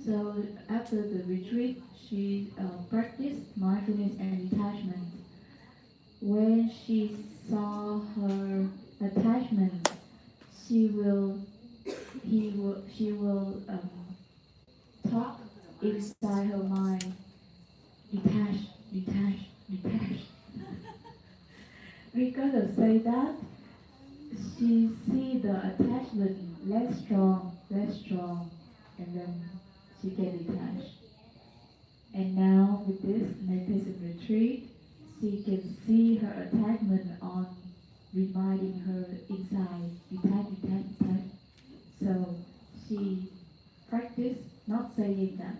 So after the retreat, she practiced mindfulness and detachment. When she saw her attachment, she will, she will talk inside her mind, detach, detach, detach. Because of say that, she see the attachment less strong, and then she get detached. And now with this meditation retreat, she can see her attachment on reminding her inside, detach, detach, detach. So she practice not saying that,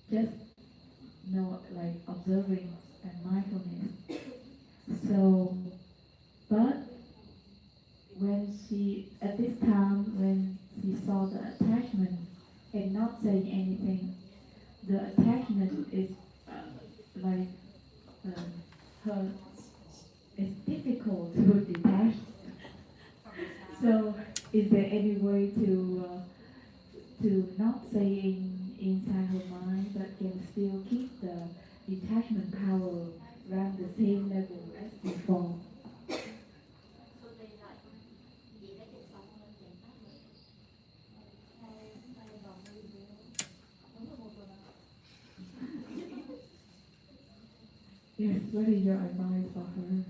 just know like observing and mindfulness. So, but when she at this time when she saw the attachment and not saying anything, the attachment is like um, her. It's difficult to detach. So, is there any way to not saying inside her mind, but can still keep the detachment power around the same level as before? Yes, what is your advice for her?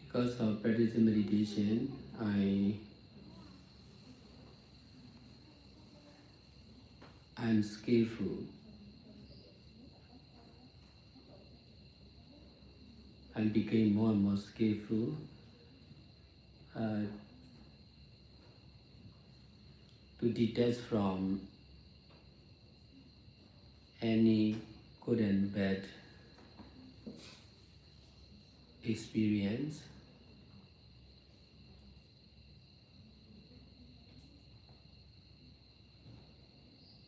Because of practicing meditation, I'm skillful. I became more and more skillful uh, to detach from any good and bad experience,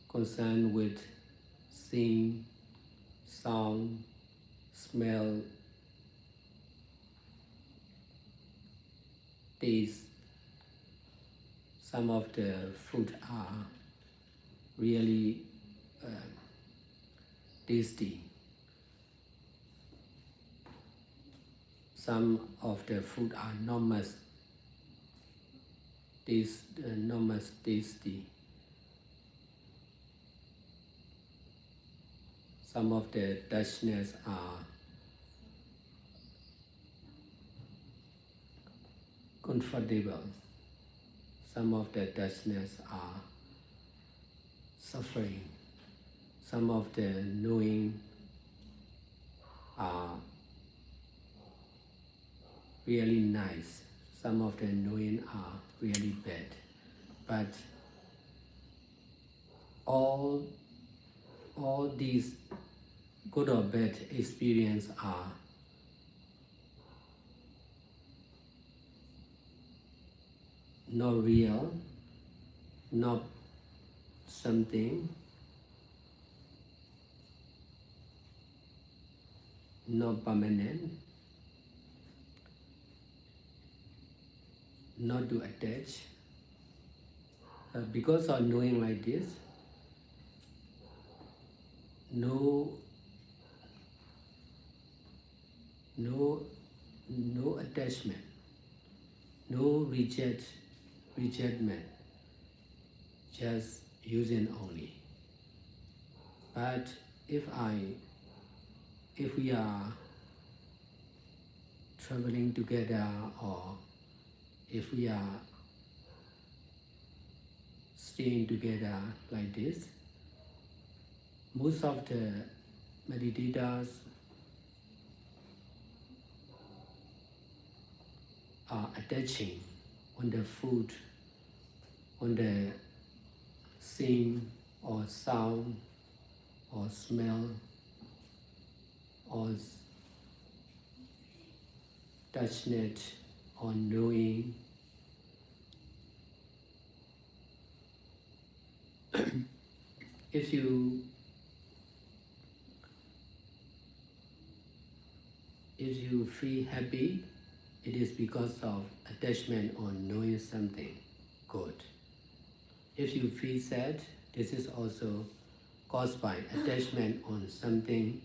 concerned with seeing, sound, smell, taste. Some of the food are really tasty. Some of the food are not much not much tasty. Some of the touchness are comfortable. Some of the touchness are suffering. Some of the knowing are really nice. Some of the knowing are really bad. But all these good or bad experience are not real, not something, not permanent, not to attach. Because of knowing like this, no no no attachment, no rejectment, just using only. But if we are traveling together, or if we are staying together like this. Most of the meditators are attaching on the food, on the scene or sound or smell or touchnet or knowing. If you feel happy, it is because of attachment on knowing something good. If you feel sad, this is also caused by attachment on something,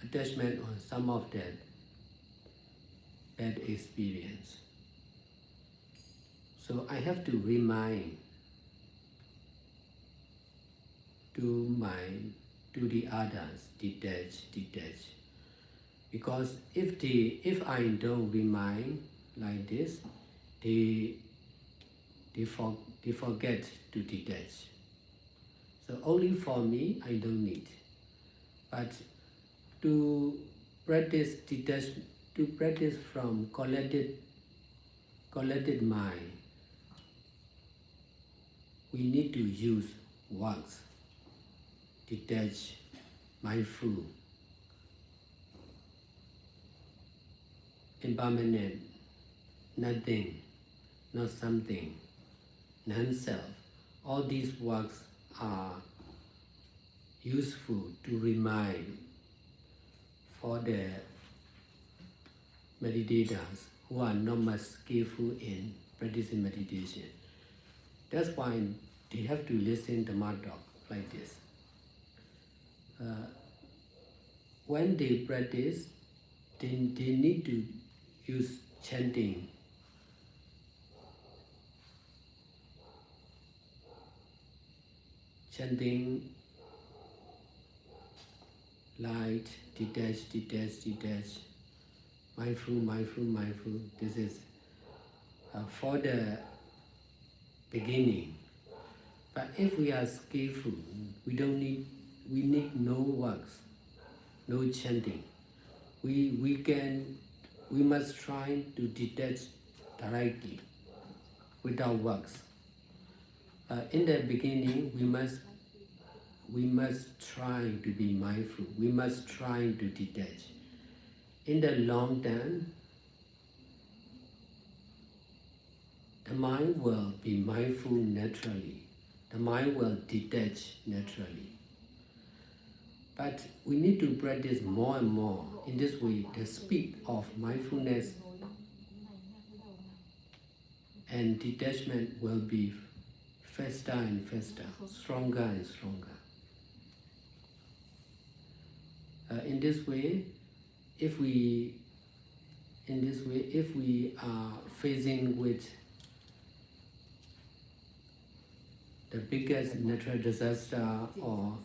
attachment on some of that bad experience. So I have to remind to the others, detach. Because if I don't remind like this, they forget to detach. So only for me, I don't need. But to practice detach, to practice from collected mind, we need to use words, detach, mindful, impermanent, nothing, not something, non-self. All these words are useful to remind for the meditators who are not much skillful in practicing meditation. That's why they have to listen to my talk like this. When they practice, they need to use chanting. Chanting light, detach, mindful. This is for the beginning. But if we are skillful, we need no works, no chanting. We must try to detach directly without works. In the beginning, we must try to be mindful. We must try to detach. In the long term, the mind will be mindful naturally. The mind will detach naturally. But we need to practice more and more. In this way, the speed of mindfulness and detachment will be faster and faster, stronger and stronger. In this way, if we are facing with the biggest natural disaster or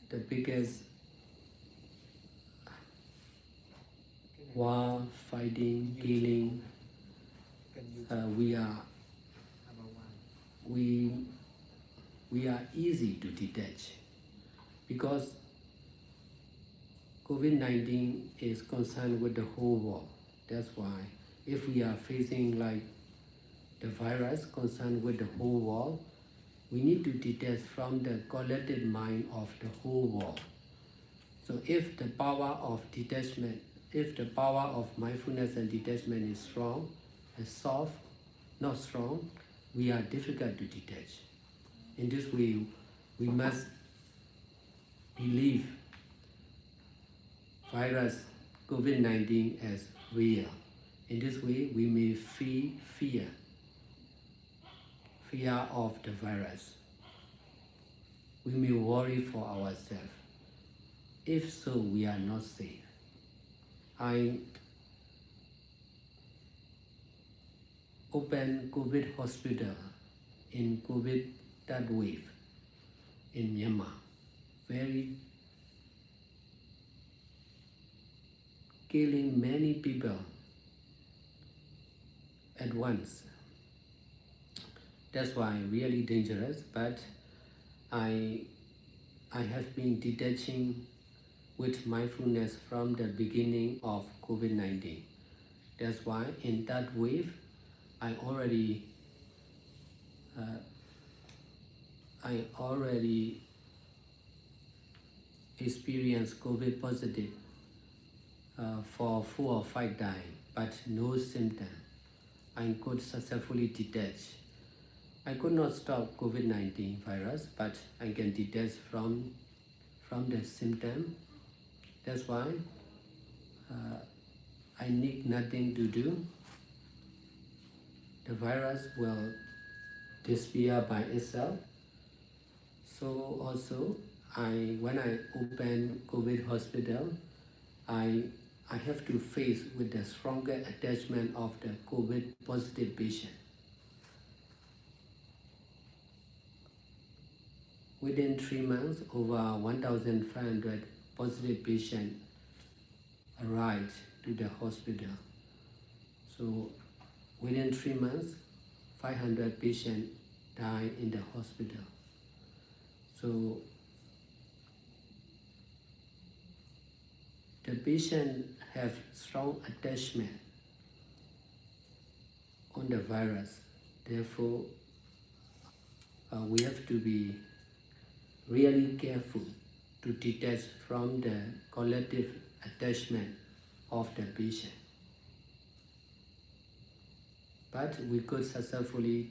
the biggest war, fighting, killing, we are easy to detach because COVID-19 is concerned with the whole world. That's why if we are facing like the virus concerned with the whole world, we need to detach from the collected mind of the whole world. So if the power of detachment, if the power of mindfulness and detachment is strong and soft, not strong, we are difficult to detach. In this way, we must believe virus COVID-19 as real. In this way, we may feel fear of the virus. We may worry for ourselves. If so, we are not safe. I opened COVID hospital in COVID third wave in Myanmar. Killing many people at once. That's why really dangerous. But I have been detaching with mindfulness from the beginning of COVID-19. That's why in that wave, I already experienced COVID positive for 4 or 5 days, but no symptom. I could successfully detach. I could not stop COVID-19 virus, but I can detach from the symptom. That's why I need nothing to do. The virus will disappear by itself. So also, when I open COVID hospital, I have to face with the stronger attachment of the COVID positive patient. Within 3 months, over 1,500 positive patients arrived to the hospital. So within 3 months, 500 patients died in the hospital. So the patient have strong attachment on the virus. Therefore, we have to be really careful to detach from the collective attachment of the patient. But we could successfully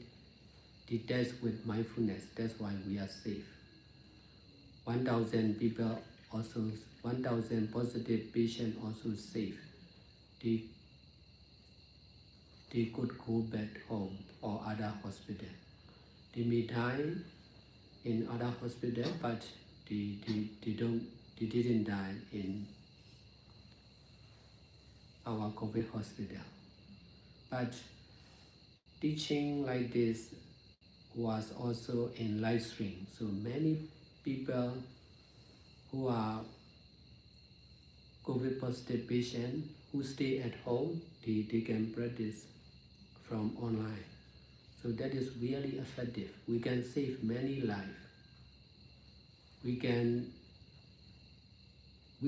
detach with mindfulness. That's why we are safe. 1,000 people also, 1,000 positive patients also safe. They could go back home or other hospital. They may die in other hospital, but they didn't die in our COVID hospital. But teaching like this was also in live stream, so many people who are COVID positive patients who stay at home, they can practice from online. So that is really effective. We can save many lives. We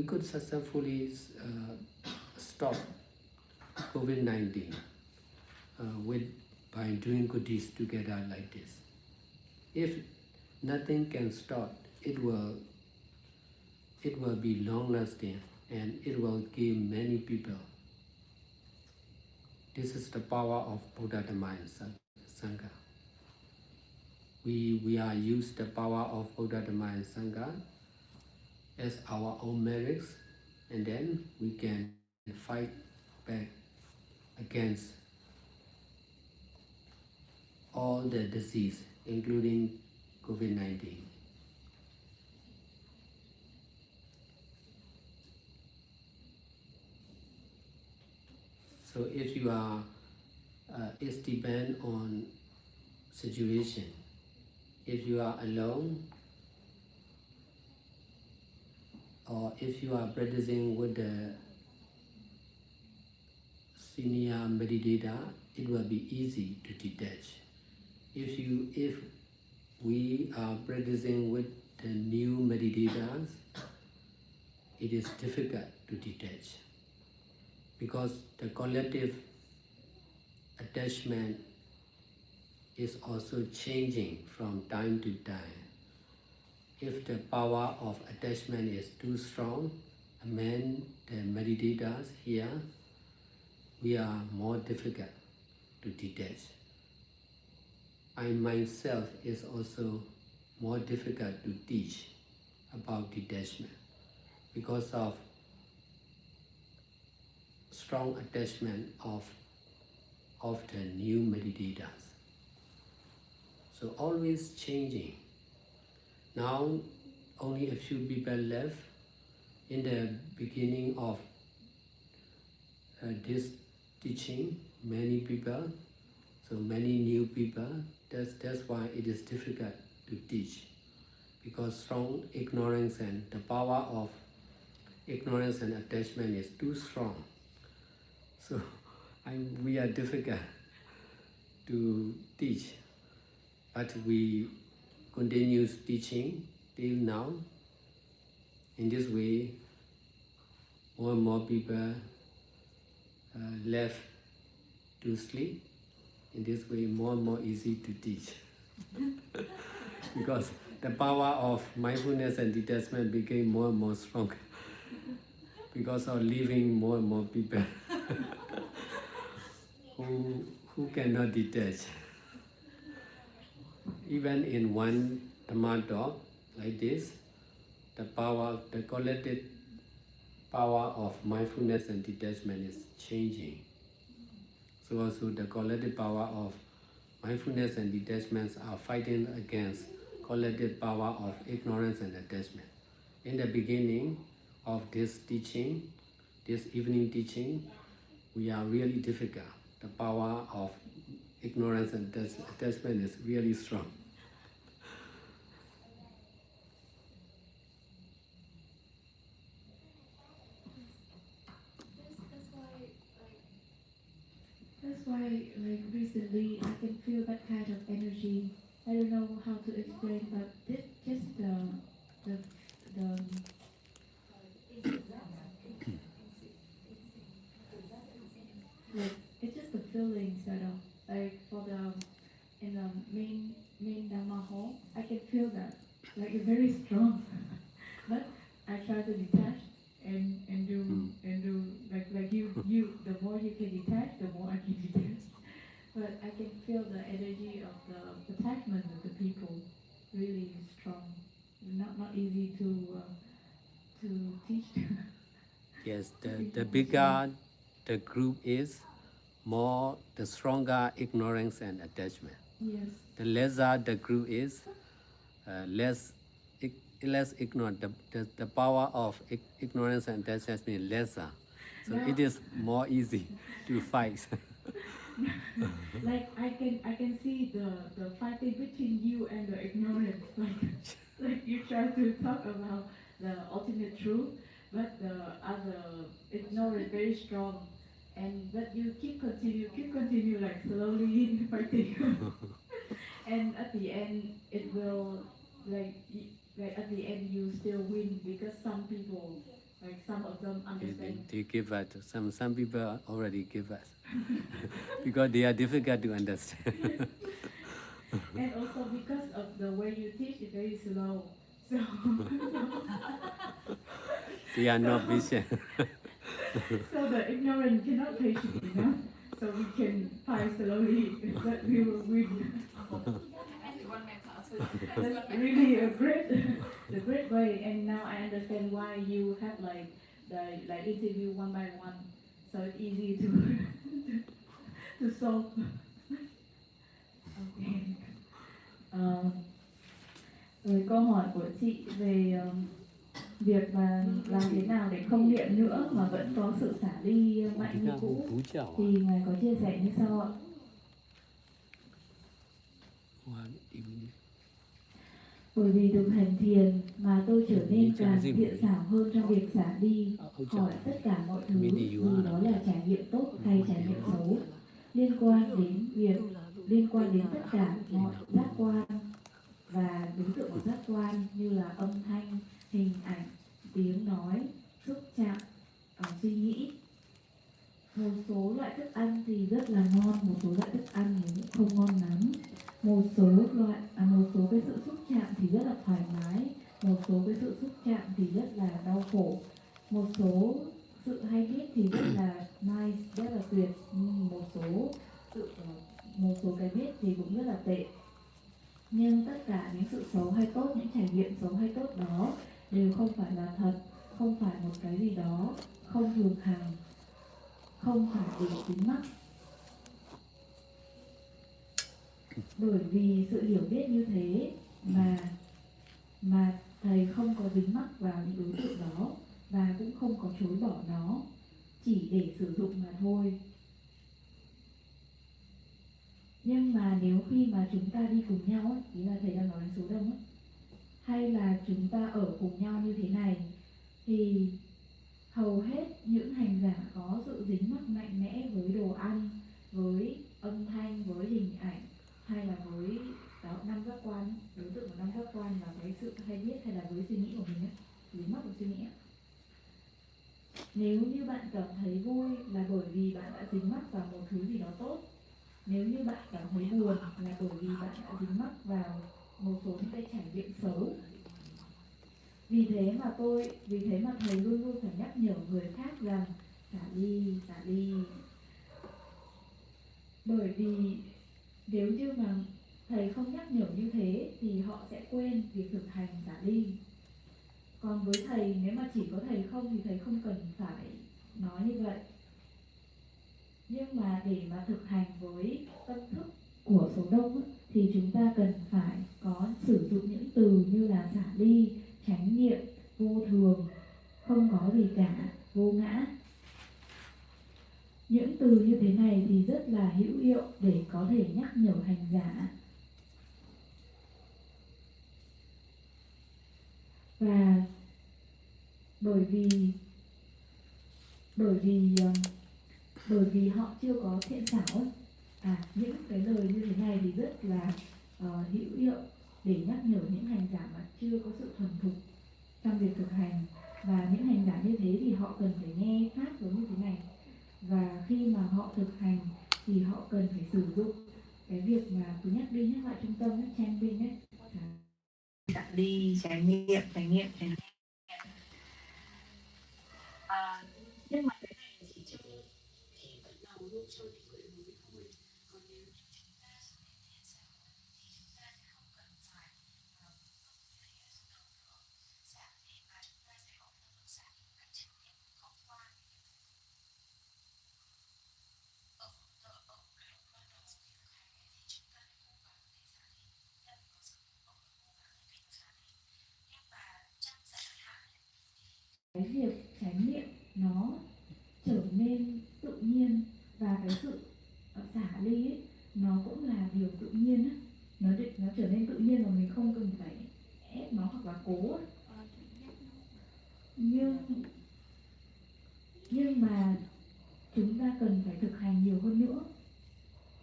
could successfully stop COVID-19 by doing good deeds together like this. If nothing can stop, it will be long-lasting and it will give many people. This is the power of Buddha Dhamma and Sangha. We are used the power of Buddha Dhamma and Sangha as our own merits, and then we can fight back against all the disease, including COVID-19. So if you are, it depends on situation. If you are alone, or if you are practicing with the senior meditator, it will be easy to detach. If we are practicing with the new meditators, it is difficult to detach because the collective attachment is also changing from time to time. If the power of attachment is too strong, among the meditators here, we are more difficult to detach. I myself is also more difficult to teach about detachment because of strong attachment of the new meditators. So always changing. Now only a few people left. In the beginning of this teaching, many people, so many new people. That's why it is difficult to teach, because strong ignorance and the power of ignorance and attachment is too strong. So we are difficult to teach, but we continue teaching till now. In this way, more and more people left to sleep. In this way, more and more easy to teach. Because the power of mindfulness and detachment became more and more strong because of leaving more and more people who cannot detach. Even in one Dhamma talk like this, the power, the collective power of mindfulness and detachment is changing. So also the collective power of mindfulness and detachments are fighting against collective power of ignorance and attachment. In the beginning of this teaching, this evening teaching, we are really difficult. The power of ignorance and attachment is really strong. That's why, like recently, I can feel that kind of energy. I don't know how to explain, but just the like it's just the feelings that like for the in the main Dhamma hall, I can feel that like it's very strong. But I try to detach and do like you the more you can detach, the more I can detach. But I can feel the energy of the attachment of the people really strong. Not easy to teach. Yes, the bigger the group is, more the stronger ignorance and attachment. Yes. The lesser the group is, less ignorant. The power of ignorance and attachment is lesser. So Now, it is more easy to fight. like I can see the fighting between you and the ignorance. Like you try to talk about the ultimate truth, but the other ignorance very strong, and but you keep continue like slowly fighting. And at the end it will like like at the end you still win because some people like some of them understand. They give us, some people already give us because they are difficult to understand. And also because of the way you teach is very slow. So, They are not so, patient. so the ignorant cannot patient enough. So we can fight slowly, but we will win. That's really a great, the great way. And now I understand why you have like the like interview one by one, so it's easy to to solve. Okay. Rồi câu hỏi của chị về việc mà làm thế nào để không nghiện nữa mà vẫn có sự xả ly mạnh như cũ, thì ngài có chia sẻ như sau ạ? Bởi vì được hành thiền mà tôi trở nên càng thiện xảo hơn trong việc xả ly khỏi tất cả mọi thứ, dù đó là trải nghiệm tốt hay trải nghiệm xấu, liên quan đến tất cả mọi giác quan và đối tượng của giác quan như là âm thanh, hình ảnh, tiếng nói, xúc chạm, suy nghĩ. Một số loại thức ăn thì rất là ngon, một số loại thức ăn thì cũng không ngon lắm. Một số cái sự xúc chạm thì rất là thoải mái, một số cái sự xúc chạm thì rất là đau khổ, một số sự hay biết thì rất là nice, rất là tuyệt, nhưng một số cái biết thì cũng rất là tệ. Nhưng tất cả những sự xấu hay tốt, những trải nghiệm xấu hay tốt đó đều không phải là thật, không phải một cái gì đó không thường hằng, không phải để dính mắc. Bởi vì sự hiểu biết như thế mà thầy không có dính mắc vào những đối tượng đó và cũng không có chối bỏ nó, chỉ để sử dụng mà thôi. Nhưng mà nếu khi mà chúng ta đi cùng nhau ấy, ý là thầy đang nói đến số đông ấy, hay là chúng ta ở cùng nhau như thế này, thì hầu hết những hành giả có sự dính mắc mạnh mẽ với đồ ăn, với âm thanh, với hình ảnh, cảm thấy vui là bởi vì bạn đã dính mắc vào một thứ gì đó tốt. Nếu như bạn cảm thấy buồn là bởi vì bạn đã dính mắc vào một số những cái trải nghiệm xấu. Vì thế mà thầy luôn luôn phải nhắc nhở người khác rằng xả ly, xả ly. Bởi vì nếu như mà thầy không nhắc nhở như thế thì họ sẽ quên việc thực hành xả ly. Còn với thầy, nếu mà chỉ có thầy không thì thầy không cần phải nói như vậy. Nhưng mà để mà thực hành với tâm thức của số đông thì chúng ta cần phải có sử dụng những từ như là xả ly, chánh niệm, vô thường, không có gì cả, vô ngã. Những từ như thế này thì rất là hữu hiệu để có thể nhắc nhở hành giả. Và bởi vì họ chưa có thiện xảo ấy. Những cái lời như thế này thì rất là hữu hiệu để nhắc nhở những hành giả mà chưa có sự thuần thục trong việc thực hành. Và những hành giả như thế thì họ cần phải nghe pháp giống như thế này. Và khi mà họ thực hành thì họ cần phải sử dụng cái việc mà cứ nhắc đi nhắc lại trung tâm ấy, chanting ấy, xả ly, trải nghiệm. Nhưng mà cái này chỉ cho thì bắt đầu luôn cho những người mới thôi. Còn nếu như chúng ta trở nên thiện xảo thì chúng ta sẽ không cần phải xả đi, mà chúng ta sẽ có năng lực xả đi một cách trực tiếp không qua ở ở ở cái lúc ban đầu khi thực hành ấy, thì chúng ta phải cố gắng để xả đi, nhất là có sự cố gắng để mình xả đi. Nhưng mà trong giai đoạn hạn ấy, cái việc chánh niệm nó trở nên tự nhiên, và cái sự xả ly ấy, nó cũng là điều tự nhiên á. Nó trở nên tự nhiên mà mình không cần phải ép nó hoặc là cố ấy. Nhưng mà chúng ta cần phải thực hành nhiều hơn nữa.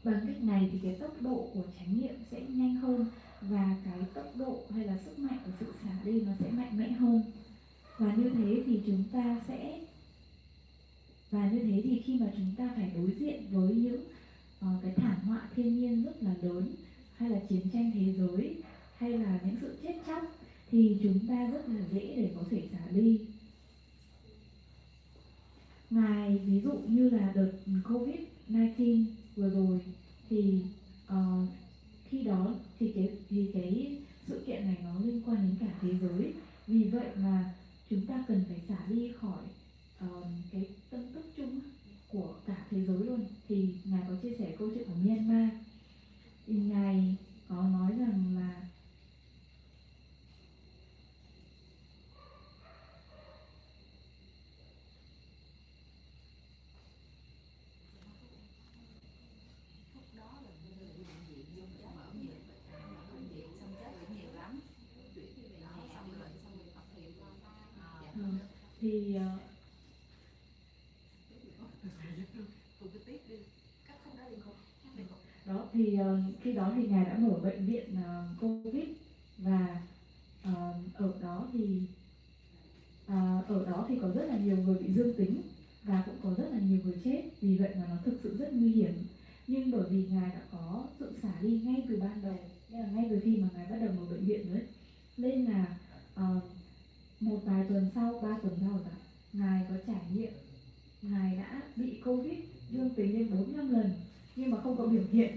Bằng cách này thì cái tốc độ của chánh niệm sẽ nhanh hơn, và cái tốc độ hay là sức mạnh của sự xả ly nó sẽ mạnh mẽ hơn. Và như thế thì khi mà chúng ta phải đối diện với những cái thảm họa thiên nhiên rất là lớn, hay là chiến tranh thế giới, hay là những sự chết chóc, thì chúng ta rất là dễ để có thể xả ly. Ví dụ như là đợt Covid-19 vừa rồi thì khi đó thì cái sự kiện này nó liên quan đến cả thế giới. Vì vậy mà chúng ta cần phải xả ly khỏi cái tâm thức chung của cả thế giới luôn. Thì Ngài có chia sẻ câu chuyện của Myanmar. Thì Ngài có nói rằng là thì đó thì khi đó thì Ngài đã mở bệnh viện Covid. Và ở đó thì có rất là nhiều người bị dương tính, và cũng có rất là nhiều người chết. Vì vậy mà nó thực sự rất nguy hiểm. Nhưng bởi vì Ngài đã có sự xả ly ngay từ ban đầu, nên là ngay từ khi mà Ngài bắt đầu mở bệnh viện rồi, nên là một vài tuần sau, 3 tuần sau rồi, Ngài có trải nghiệm Ngài đã bị Covid dương tính đến 4-5 lần nhưng mà không có biểu hiện.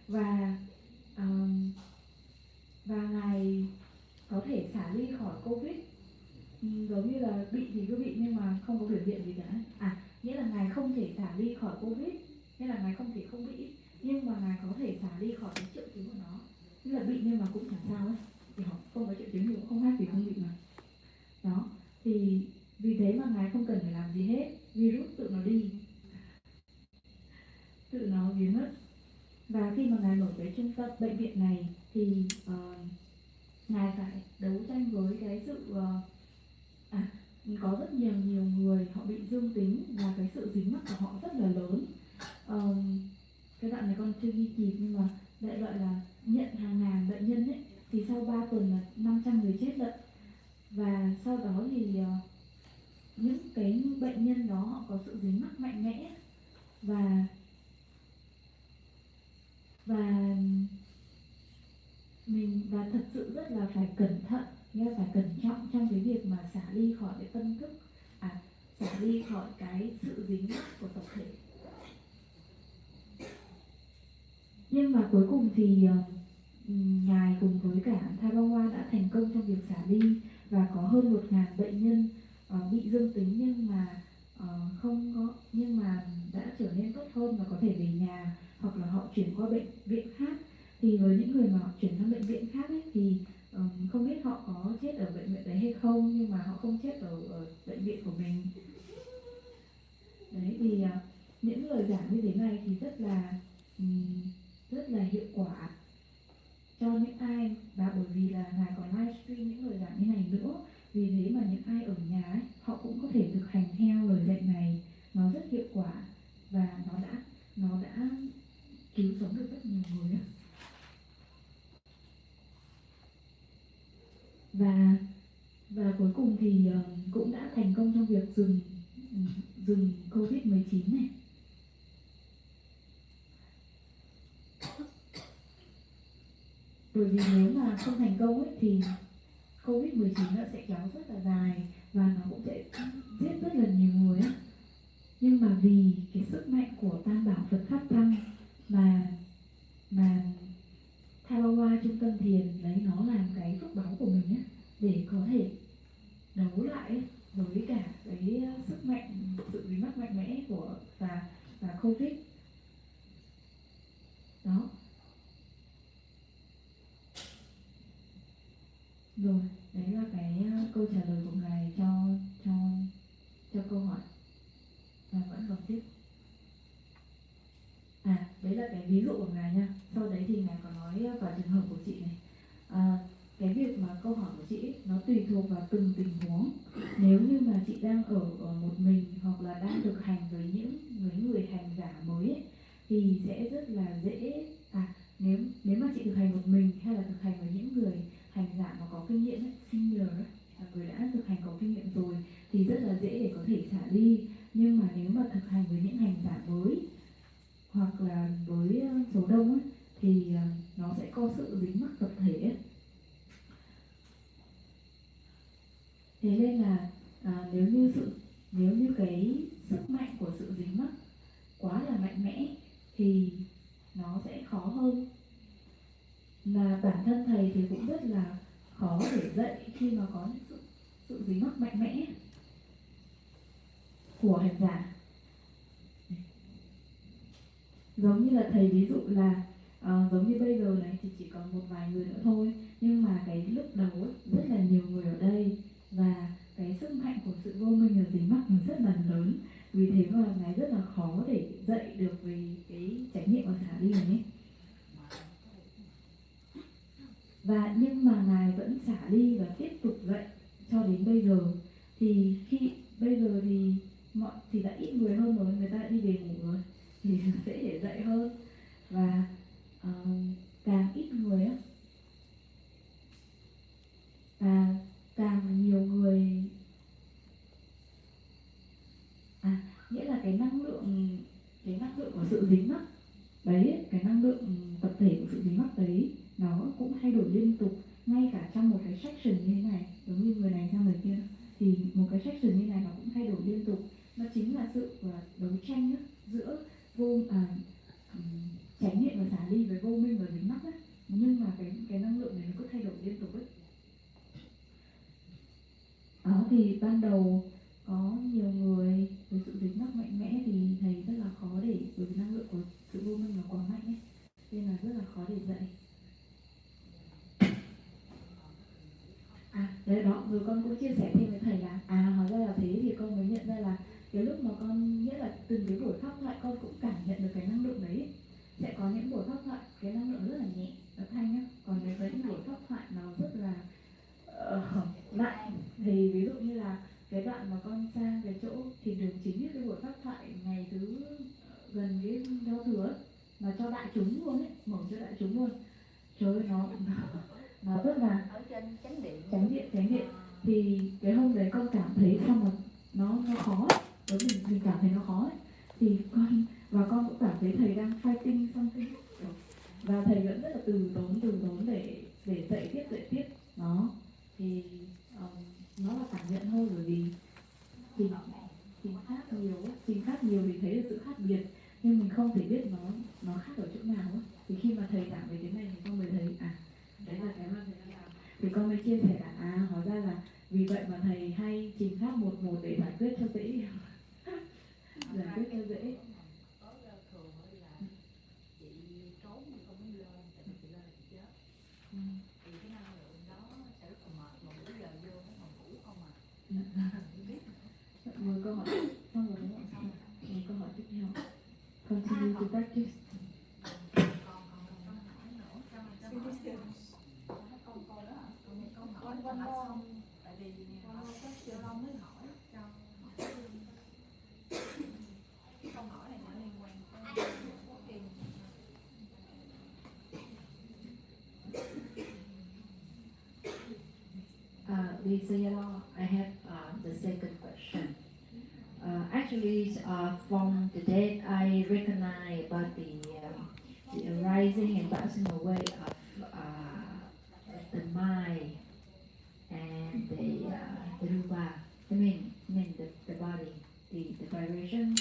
Và Ngài có thể xả ly khỏi Covid. Giống như là bị thì cứ bị nhưng mà không có biểu hiện gì cả. Nghĩa là Ngài không thể xả ly khỏi Covid, nghĩa là Ngài không thể không bị, nhưng mà Ngài có thể xả ly khỏi cái triệu chứng của nó. Tức là bị nhưng mà cũng chẳng sao ấy, thì họ không có triệu chứng thì cũng không hát gì không bị mà. Đó, thì vì thế mà Ngài không cần phải làm gì hết, virus tự nó đi, tự nó biến mất. Và khi mà Ngài mở cái trung tâm bệnh viện này thì Ngài phải đấu tranh với cái sự có rất nhiều người họ bị dương tính, và cái sự dính mắc của họ rất là lớn. Cái đoạn này con chưa ghi kịp, nhưng mà đại loại là nhận hàng ngàn bệnh nhân ấy, thì sau 3 tuần là 500 người chết lận. Và sau đó thì những cái bệnh nhân đó họ có sự và và và thật sự rất là phải cẩn thận, nghĩa là phải cẩn trọng trong cái việc mà xả ly khỏi cái tâm thức, xả ly khỏi cái sự dính mắc của tập thể. Nhưng mà cuối cùng thì ngài cùng với cả Thalawa đã thành công trong việc xả ly, và có hơn 1.000 bệnh nhân bị dương tính nhưng mà đã trở nên tốt hơn và có thể về nhà, hoặc là họ chuyển qua bệnh viện khác. Thì với những người mà họ chuyển sang bệnh viện khác ấy, thì không biết họ có chết ở bệnh viện đấy hay không, nhưng mà họ không chết ở bệnh viện của mình. Đấy thì những lời giảng như thế này thì rất là hiệu quả cho những ai, và bởi vì là ngài còn livestream những lời giảng như này nữa, vì thế mà những ai ở nhà ấy, họ cũng có thể thực hành theo lời dạy này. Nó rất hiệu quả và nó đã cứu sống được rất nhiều người. Và cuối cùng thì cũng đã thành công trong việc dừng Covid-19 này. Bởi vì nếu mà không thành công ấy, thì Covid-19 nó sẽ kéo rất là dài và nó cũng sẽ giết rất là nhiều người ấy. Nhưng mà vì cái sức mạnh của Tam Bảo Phật Pháp Tăng mà Thalawa trung tâm thiền lấy nó làm cái phước báu của mình ấy, để có thể đấu lại với cả cái sức mạnh, sự bí mắc mạnh mẽ của và Covid. Đó. Rồi, đấy là cái câu trả lời của ngài cho câu hỏi. Và vẫn còn tiếp. Đấy là cái ví dụ của ngài nha. Sau đấy thì ngài có nói vào trường hợp của chị này. Cái việc mà câu hỏi của chị ấy, nó tùy thuộc vào từng tình huống. Nếu như mà chị đang ở một mình, hoặc là đang thực hành với những người hành giả mới ấy, thì sẽ rất là dễ. Nếu mà chị thực hành một mình hay là thực hành với những người hành giả mà có kinh nghiệm ấy, senior ấy, người đã thực hành có kinh nghiệm rồi, thì rất là dễ để có thể xả ly. Nhưng mà nếu mà thực hành với những hành giả mới hoặc là với số đông ấy, thì nó sẽ có sự dính mắc tập thể ấy. Thế nên là nếu như cái sức mạnh của sự dính mắc quá là mạnh mẽ thì nó sẽ khó hơn. Mà bản thân thầy thì cũng rất là khó để dạy khi mà có những sự dính mắc mạnh mẽ của hành giả. Giống như là thầy ví dụ là giống như bây giờ này thì chỉ còn một vài người nữa thôi, nhưng mà cái lúc đầu ấy, rất là nhiều người ở đây, và cái sức mạnh của sự vô minh ở dính mắc nó rất là lớn. Vì thế mà ngài rất là khó để dạy được về cái trải nghiệm và xả ly này ấy. Nhưng mà ngài vẫn xả ly và tiếp tục dạy cho đến bây giờ. Thì bây giờ thì đã ít người hơn rồi, người ta đã đi về ngủ rồi, thì sẽ dễ dạy hơn. Và càng ít người á, và càng nhiều người, nghĩa là cái năng lượng của sự dính mắc đấy, cái năng lượng tập thể của sự dính mắc đấy, nó cũng thay đổi liên tục, ngay cả trong một cái section như thế này, giống như người này sang người kia, thì một cái section như này nó cũng thay đổi liên tục. Nó chính là sự đấu tranh giữa chánh niệm và xả ly với vô minh và dính mắc ấy. Nhưng mà cái năng lượng này nó cứ thay đổi liên tục ấy. Thì ban đầu có nhiều người với sự dính mắc mạnh mẽ thì thầy rất là khó để, bởi vì năng lượng của sự vô minh nó quá mạnh ấy, nên là rất là khó để dạy. Đấy đó, rồi con cũng chia sẻ thêm với thầy là hóa ra là thế, thì con mới nhận ra là cái lúc mà con, nghĩa là từng cái buổi pháp thoại con cũng cảm nhận được cái năng lượng đấy. Sẽ có những buổi pháp thoại cái năng lượng rất là nhẹ, nó thanh á, còn với những buổi pháp thoại nó rất là nặng. Thì ví dụ như là cái đoạn mà con sang cái chỗ thì đường chính, cái buổi pháp thoại ngày thứ gần cái giao thừa mà cho đại chúng luôn ấy, mở cho đại chúng luôn. Trời ơi, nó rất là ở trên chánh điện. Thì cái hôm đấy con cảm thấy xong rồi nó khó ấy. Mình cảm thấy nó khó ấy. Thì và con cũng cảm thấy thầy đang fighting something, và thầy vẫn rất là từ tốn để dạy tiếp đó. Thì nó là cảm nhận thôi, bởi vì trình trình khác nhiều thì thấy được sự khác biệt, nhưng mình không thể biết nó khác ở chỗ nào á. Thì khi mà thầy giảng về cái này thì con mới thấy đấy là cái mà thầy đang làm. Thì con mới chia sẻ là hóa ra là vì vậy mà thầy hay trình khác một một để giải quyết cho dễ giải quyết cho dễ. Mời câu hỏi xong rồi đúng không? Mời câu hỏi tiếp theo. Continue to practice. I have the second question. Actually, from the date I recognize about the arising and passing away of the mind and the rupa. I mean the body, the vibration,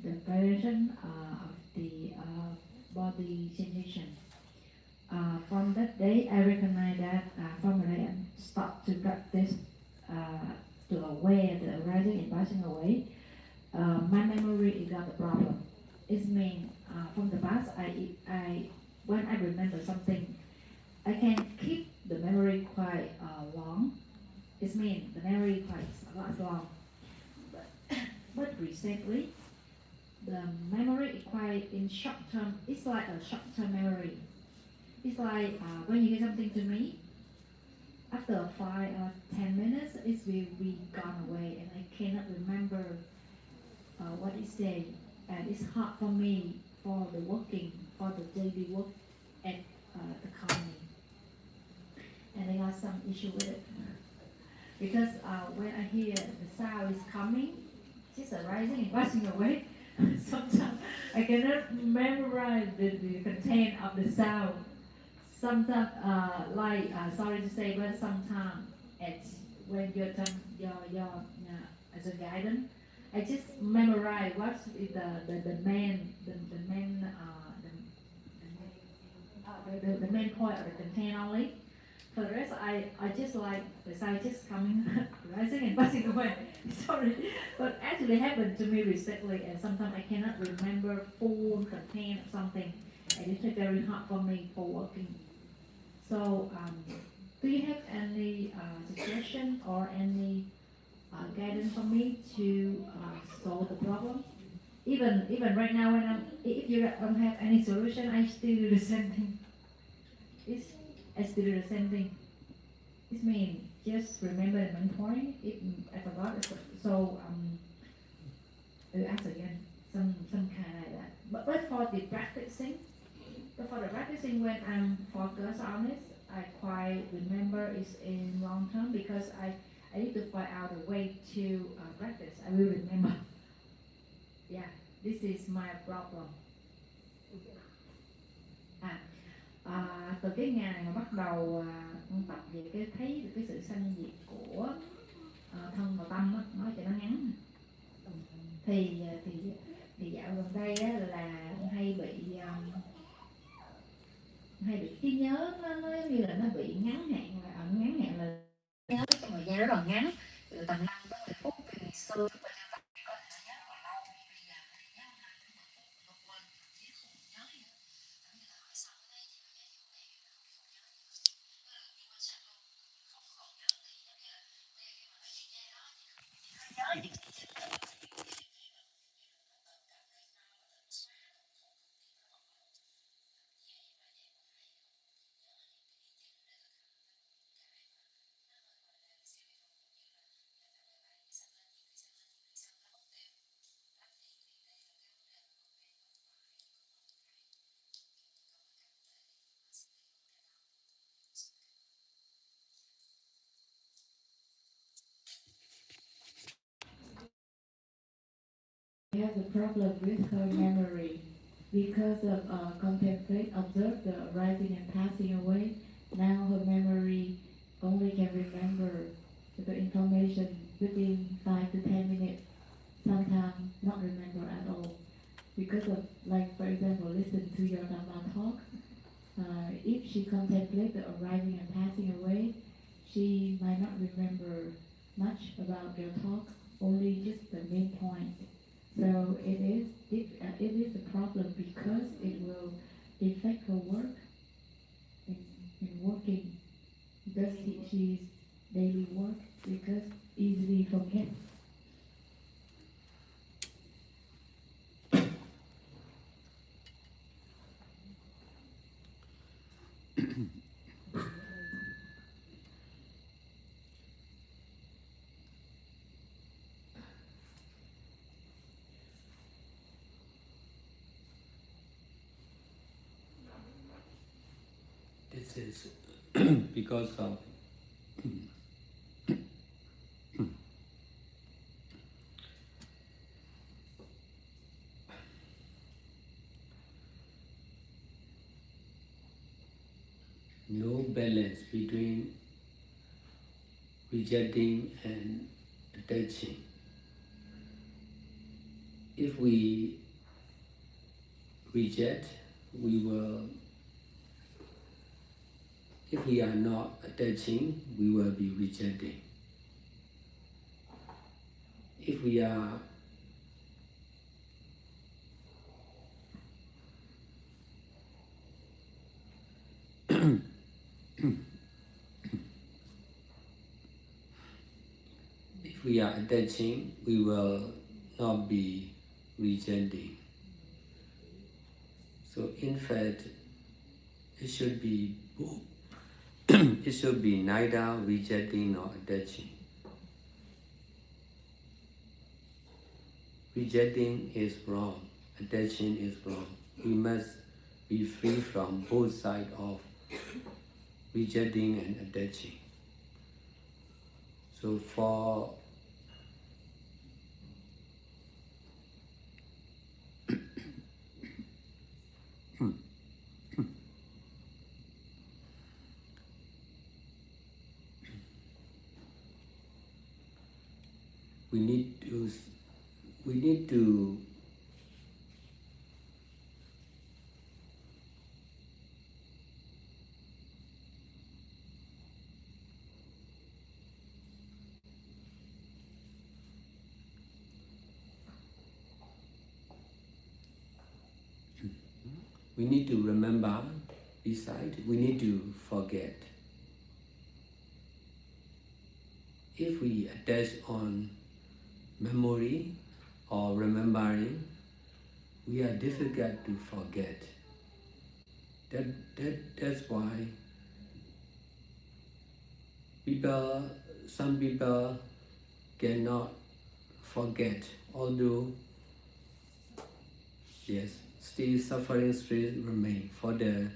the vibration of the body sensation. From that day, I recognize that from the day I start to practice to aware the arising and passing away, my memory is not the problem. It means from the past, I when I remember something, I can keep the memory quite long. It means the memory quite lasts long. But, but recently, the memory is quite in short term. It's like a short term memory. It's like when you get something to me, after 5 or 10 minutes, it will be gone away, and I cannot remember what it said. And it's hard for me for the working, for the daily work at the company. And I got some issue with it. Because when I hear the sound is coming, just arising and passing away, sometimes I cannot memorize the content of the sound. Sometimes, sorry to say, but sometimes it's when you're done as a guidance, I just memorize what is the main point of the content only. For the rest, I just like the sound just coming, rising and passing away. Sorry, but actually happened to me recently, and sometimes I cannot remember full content of something, and it's very hard for me for working. So, do you have any suggestion or any guidance for me to solve the problem? Even right now, if you don't have any solution, I still do the same thing. I still do the same thing. It means just remember the main point. If I forgot, so I'll ask again. Some kind like that. But for the practicing, when I'm focused on it, I quite remember it's in long term because I need to find out a way to practice. I will remember. Yeah, this is my problem. À, từ cái ngày này mà bắt đầu tập về cái thấy được cái sự sanh diệt của thân và tâm á, nói cho nó ngắn. Thì dạo gần đây á, là hay bị trí nhớ nó giống như là nó bị ngắn hạn, là ngắn hạn là nhớ trong thời gian rất là ngắn, từ tầm 5 tới 10 phút. Ngày xưa has a problem with her memory because of contemplate, observe the arising and passing away. Now her memory only can remember the information within 5 to 10 minutes. Sometimes not remember at all because of, like for example, listen to your Dhamma talk. If she contemplates the arising and passing away, she might not remember much about your talk, only just the main point. So it is a problem because it will affect her work in, in working because she's daily work because easily forget. This is because of no balance between rejecting and attaching. If we reject, we will, if we are not attaching, we will be rejecting. If we are if we are attaching, we will not be rejecting. So in fact, it should be both. It should be neither rejecting nor attaching. Rejecting is wrong, attaching is wrong. We must be free from both sides of rejecting and attaching. So we need to we need to we need to remember, besides we need to forget. If we attach on memory or remembering, we are difficult to forget. That's why some people cannot forget, although yes, still suffering stress remain for the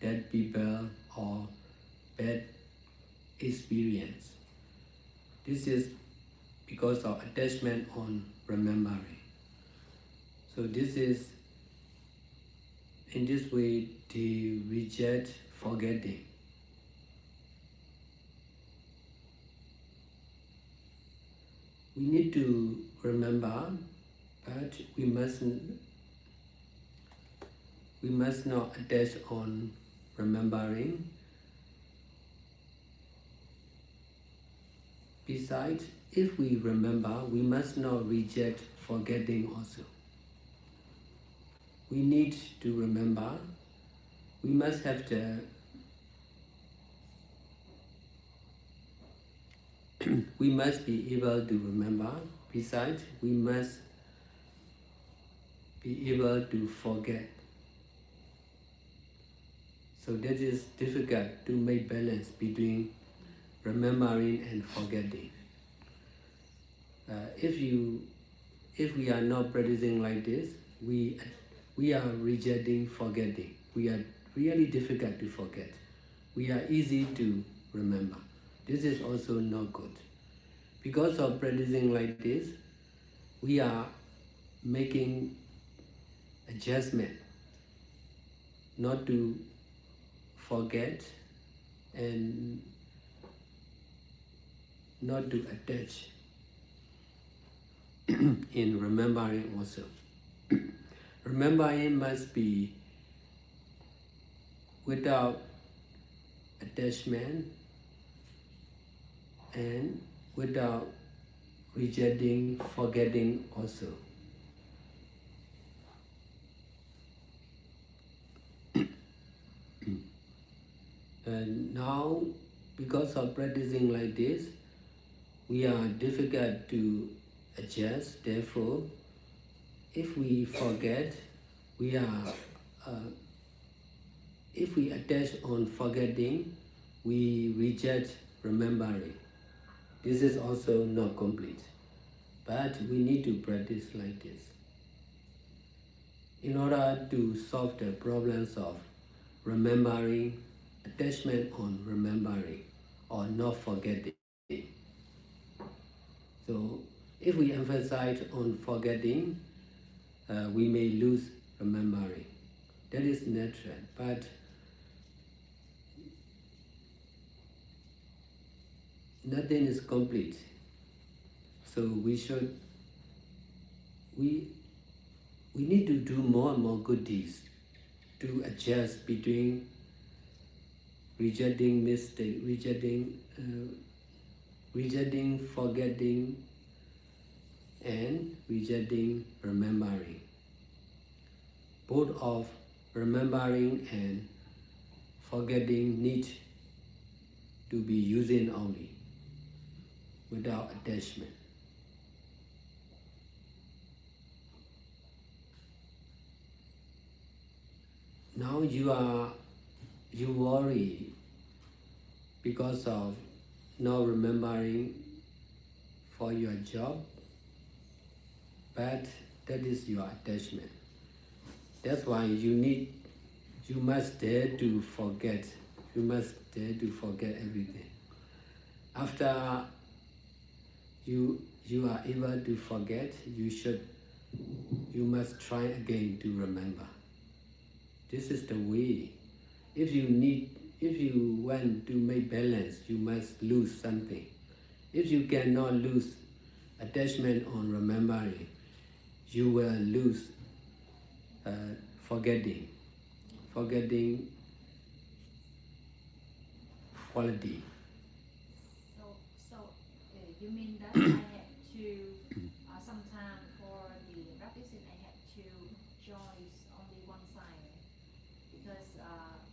dead people or bad experience. This is because of attachment on remembering. So this is, in this way, they reject forgetting. We need to remember, but we must not attach on remembering. Besides, if we remember, we must not reject forgetting also. We need to remember. We must have we must be able to remember. Besides, we must be able to forget. So that is difficult to make balance between remembering and forgetting. If we are not practicing like this, we are rejecting forgetting. We are really difficult to forget. We are easy to remember. This is also not good. Because of practicing like this, we are making adjustment, not to forget and not to attach in remembering also. Remembering must be without attachment and without rejecting, forgetting also. And now, because of practicing like this, we are difficult to adjust. Therefore, if we forget, we are, uh, if we attach on forgetting, we reject remembering. This is also not complete. But we need to practice like this in order to solve the problems of remembering, attachment on remembering, or not forgetting. So if we emphasize on forgetting, we may lose remembering. That is natural, but nothing is complete. So we we need to do more and more good deeds to adjust between rejecting mistake, rejecting forgetting, and rejecting remembering. Both of remembering and forgetting need to be using only, without attachment. Now you worry because of not remembering for your job, but that is your attachment. That's why you must dare to forget. You must dare to forget everything. After you are able to forget, you must try again to remember. This is the way. If you want to make balance, you must lose something. If you cannot lose attachment on remembering, you will lose forgetting, forgetting quality. You mean that I have to sometime for the practicing I have to choose only one side because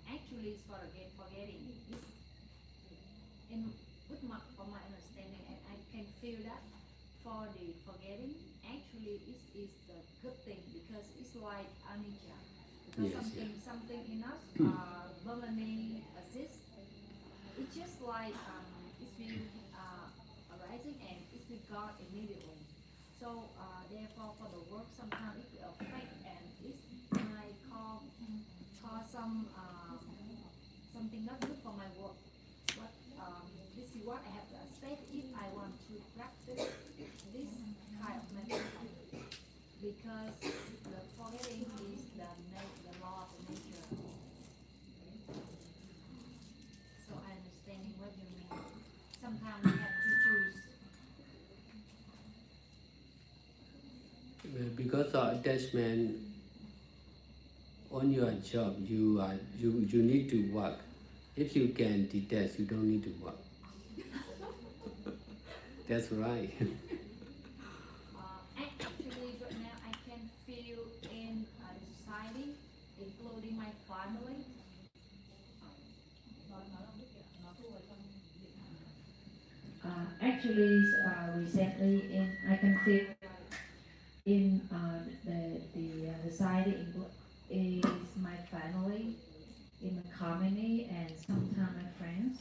actually it's forgetting is in with my from my understanding and I can feel that for the forgetting actually is the good thing because it's like anicca because Yes, yeah. something in us permanently exists. It's just like it's been arising and it's been gone immediately. So therefore, for the work, sometimes it will affect and it might cause something not good for my work. But this is what I have to accept if I want to practice this kind of method because the forgetting is the law of the nature. So I understanding what you mean. Sometimes we have to choose. Because of attachment on your job, you need to work. If you can detach, you don't need to work. That's right. Actually, right now I can feel in the society, including my family. Actually, recently, I can feel in the society is my family, in my community, and sometimes my friends.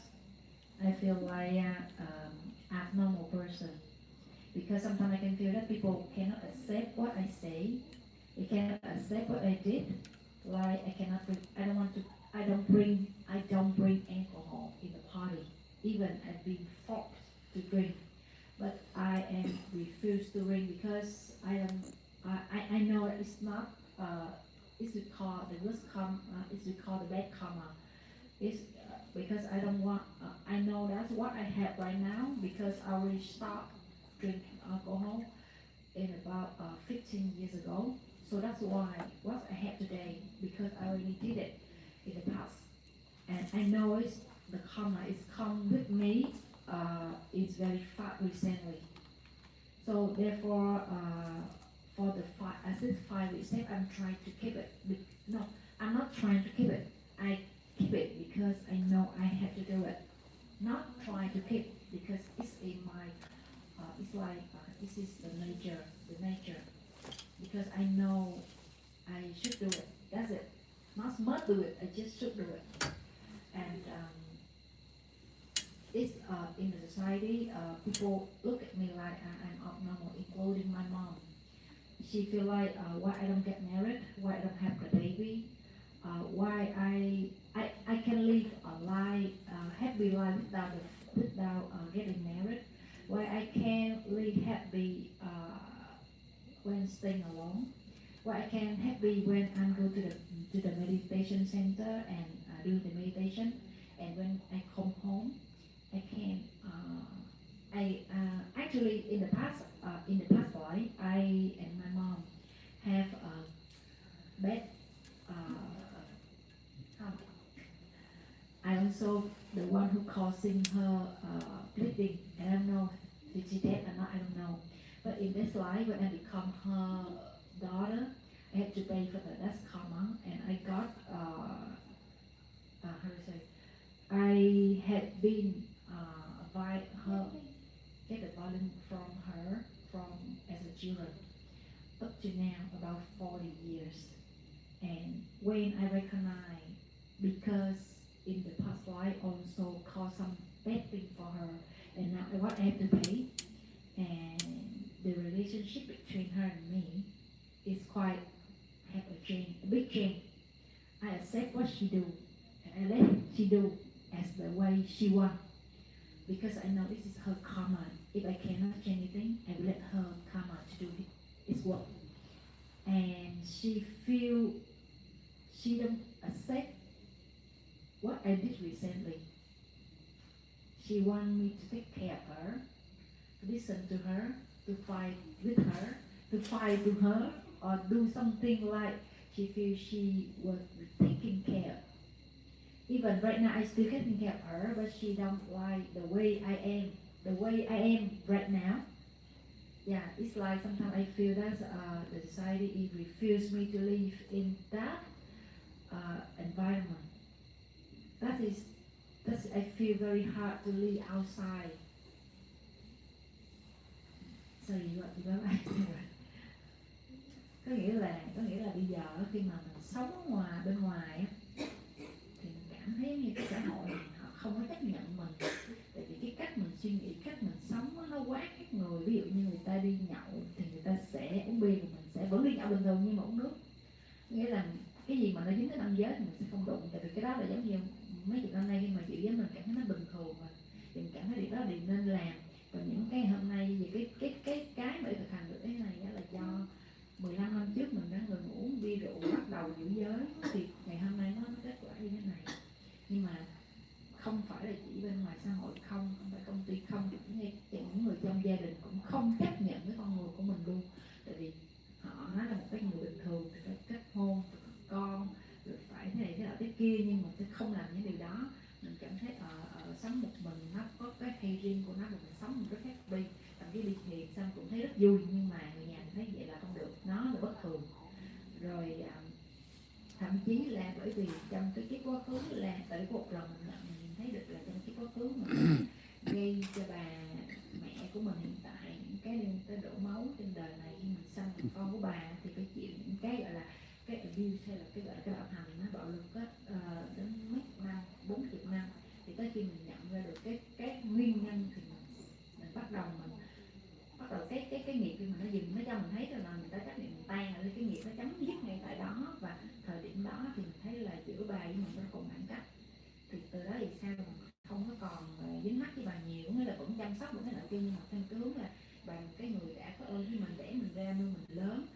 I feel like abnormal person because sometimes I can feel that people cannot accept what I say. They cannot accept what I did. Like I cannot. I don't want to. I don't bring alcohol in the party. Even I've been forced to drink, but I am refused to drink because I know that it's not it's called the worst it's called the bad karma. It's because I don't want I know that's what I have right now because I already stopped drinking alcohol in about 15 years ago. So that's why what I have today because I already did it in the past, and I know it's the karma is come with me. It's very fast recently. So therefore, for the five, I said 5 weeks, I'm trying to keep it. No, I'm not trying to keep it. I keep it because I know I have to do it. Not trying to keep because it's in my, it's like this is the nature. Because I know I should do it. That's it. Not must do it. I just should do it. And it's in the society, people look at me like I'm abnormal, including my mom. She feel like why I don't get married, why I don't have the baby, why I can live a life, happy life without getting married, why I can live happy when staying alone, why I can happy when I go to the meditation center and do the meditation, and when I come home I can. I actually in the past life, I and my mom have a bad. Uh, I also the one who causing her bleeding. I don't know if she dead or not. I don't know. But in this life, when I become her daughter, I had to pay for that. That's karma, and I got how to say. I had been by her get the volume from her from as a children up to now about 40 years. And when I recognize because in the past life also caused some bad thing for her, and now what I have to pay, and the relationship between her and me is quite have a big change. I accept what she do and I let she do as the way she want because I know this is her karma. If I cannot change anything, I will let her karma to do its work. And she feel she don't accept what I did recently. She want me to take care of her, to listen to her, to fight with her, to fight to her, or do something like she feels she was taking care. Even right now, I still taking care of her, but she don't like the way I am. The way I am right now. Yeah, it's like sometimes I feel that the society it refuses me to live in that environment. That is, that's I feel very hard to live outside. Sao gì vậy? Chị nói có nghĩa là bây giờ khi mà mình sống ở bên ngoài thì mình cảm thấy như cái xã hội họ không có chấp nhận mình, tại vì cái cách mình suy nghĩ, cách mình sống nó quá khác người. Ví dụ như người ta đi nhậu thì người ta sẽ uống bia, mà mình sẽ vẫn đi nhậu bình thường nhưng mà uống nước. Nghĩa là cái gì mà nó dính tới nam giới thì mình sẽ không đụng, tại vì cái đó là giống như mấy chục năm nay khi mà giữ giới mình cảm thấy nó bình thường mà, thì mình cảm thấy điều đó là điều nên làm. Và những cái hôm nay về cái mà thực hành được cái này là do 15 năm trước mình đã ngừng uống bia rượu, bắt đầu giữ giới, thì ngày hôm nay nó kết quả như thế này. Nhưng mà không phải là chỉ bên ngoài xã hội không phải công ty không, ngay những người trong gia đình cũng không chấp nhận cái con người của mình luôn. Tại vì họ nói là một cái người bình thường thì phải kết hôn, phải có con, rồi phải thế này thế nọ thế kia, nhưng mà sẽ không làm những điều đó. Mình cảm thấy sống một mình nó có cái hay riêng của nó, và mình sống một rất happy. Thậm chí đi thiền xong cũng thấy rất vui, nhưng mà người nhà thấy vậy là không được, nó là bất thường. Rồi thậm chí là bởi vì trong cái kiếp quá khứ là tại một lần mình nhìn thấy được là trong kiếp quá khứ mình gây cho bà mẹ của mình hiện tại những cái liên tới đổ máu trên đời này, khi mình sanh thành con của bà thì phải chịu những cái gọi là cái abuse, hay là cái gọi là cái bạo hành, nó bạo lực đến mấy năm, 40 năm, thì tới khi mình nhận ra được cái nguyên nhân thì mình bắt đầu cái nghiệp khi mà nó dừng, nó cho mình thấy là mình đã chấp nhận, mình tan rồi, cái nghiệp nó chấm dứt ngay tại đó. Và thời điểm đó thì mình thấy là giữa bà với mình nó còn khoảng cách, thì từ đó thì sao mình không có còn dính mắc với bà nhiều, nghĩa là vẫn chăm sóc những cái nợ kia, nhưng mà theo cái hướng là bà cái người đã có ơn với mình, để mình ra nuôi mình lớn,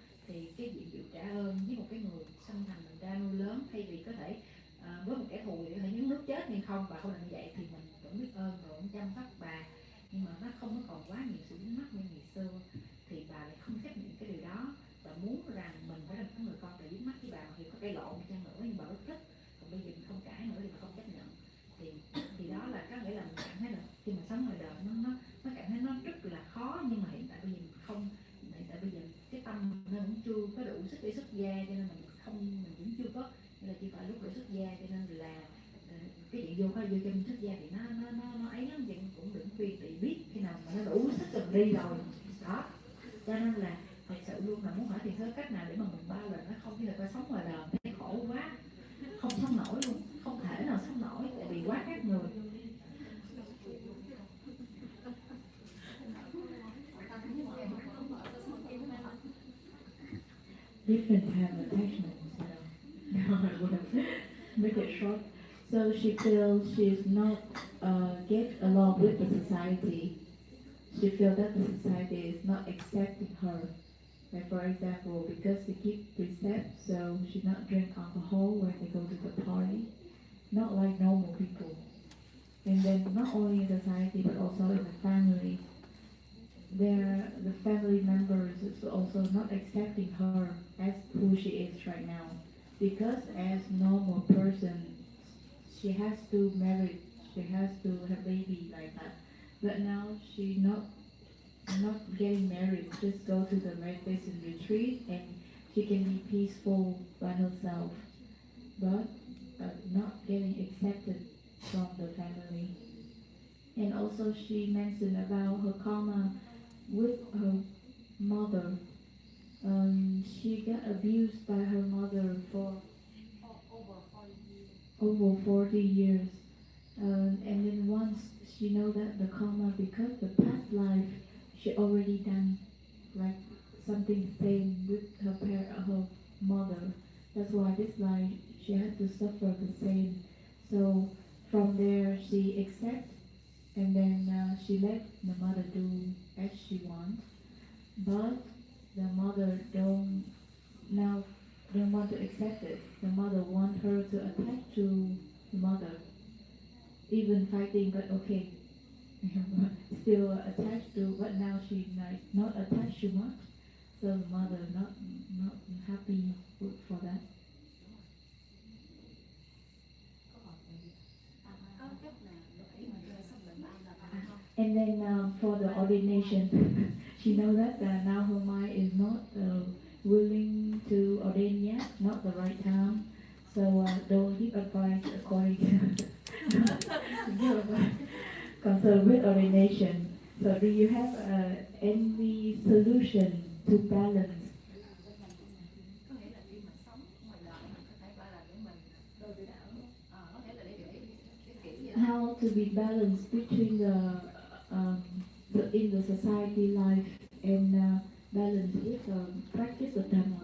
hay không, và không làm như vậy thì mình vẫn biết ơn và vẫn chăm sóc bà, nhưng mà nó không có còn quá nhiều sự dính mắc như ngày xưa, thì bà lại không chấp nhận cái điều đó và muốn rằng mình phải là một người con để dính mắc với bà, thì có cãi lộn chăng nữa nhưng bà rất thích. Còn bây giờ mình không cãi nữa thì bà không chấp nhận, thì đó là có nghĩa là mình cảm thấy là khi mà sống ngoài đời nó cảm thấy nó rất là khó, nhưng mà hiện tại bây giờ mình không, hiện tại bây giờ cái tâm nó vẫn chưa có đủ sức để xuất gia, cho nên mình cũng chưa có, nên là chưa phải lúc để xuất gia, cho nên là cái chuyện vô trong xuất gia thì nó ấy lắm, vậy cũng đừng khuyên, thì biết khi nào mà nó đủ sức rồi đi rồi đó. Cho nên là thật sự luôn là muốn hỏi thì có cách nào để mà mình ba lần nó không, khi người ta sống ngoài đời thấy khổ quá, không sống nổi luôn, không thể nào sống nổi tại vì quá khác người. Different type of attachment. So now I would have make it short. So she feels she's not get along with the society. She feels that the society is not accepting her. Like for example, because they keep precepts, so she not drink alcohol when they go to the party, not like normal people. And then not only in society but also in the family, the family members is also not accepting her as who she is right now, because as normal person she has to marry, she has to have baby like that, but now she not getting married, just go to the meditation retreat and she can be peaceful by herself, but not getting accepted from the family. And also she mentioned about her karma with her mother. She got abused by her mother for over 40 years. And then once she know that the karma, because the past life she already done like something same with her mother. That's why this life she had to suffer the same. So from there she accept, and then she let the mother do as she wants. But the mother don't want to accept it. The mother want her to attach to the mother, even fighting, but okay, still attached to. But now she not attached too much, so the mother not happy for that. And then for the ordination, she know that now her mind is not willing to ordain yet, not the right time. So don't give advice according to give advice concerned with ordination. So do you have any solution to balance? Có nghĩa là khi mà sống ngoài đời mình có thể gọi là để mình đôi tự đạo, có thể là để cái kiểu gì đó. How to be balanced between the in the society life and balance with the practice of Dharma?